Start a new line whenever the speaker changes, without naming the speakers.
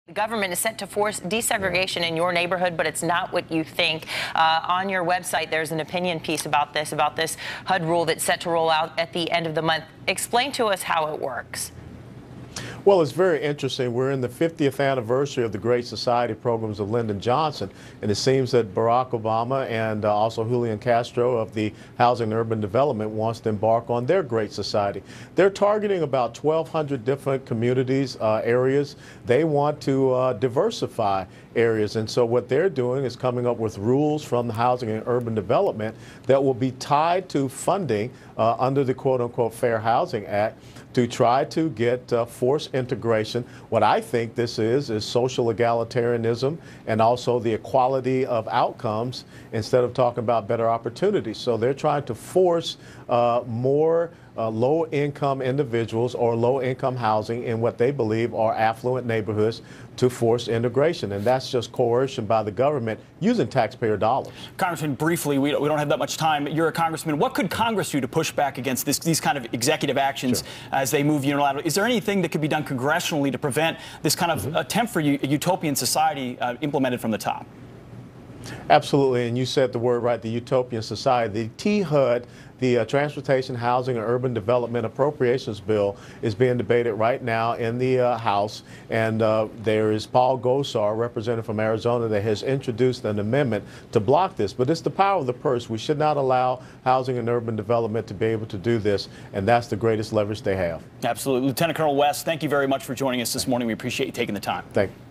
The government is set to force desegregation in your neighborhood, but it's not what you think. On your website, there's an opinion piece about this HUD rule that's set to roll out at the end of the month. Explain to us how it works.
Well, it's very interesting. We're in the 50th anniversary of the Great Society programs of Lyndon Johnson, and it seems that Barack Obama and also Julian Castro of the Housing and Urban Development wants to embark on their Great Society. They're targeting about 1,200 different communities, areas. They want to diversify areas, and so what they're doing is coming up with rules from the Housing and Urban Development that will be tied to funding under the quote-unquote Fair Housing Act to try to get forced integration. What I think this is social egalitarianism and also the equality of outcomes instead of talking about better opportunities. So they're trying to force more low-income individuals or low-income housing in what they believe are affluent neighborhoods to force integration, and that's just coercion by the government using taxpayer dollars.
Congressman, briefly, we don't have that much time. You're a congressman. What could Congress do to push back against these kind of executive actions as they move unilaterally? Is there anything that could be done congressionally to prevent this kind of attempt for a utopian society implemented from the top?
Absolutely, and you said the word right, the utopian society. The THUD, the Transportation, Housing, and Urban Development Appropriations Bill, is being debated right now in the House, and there is Paul Gosar, representative from Arizona, that has introduced an amendment to block this. But it's the power of the purse. We should not allow Housing and Urban Development to be able to do this, and that's the greatest leverage they have.
Absolutely. Lieutenant Colonel West, thank you very much for joining us this morning. We appreciate you taking the time.
Thank you.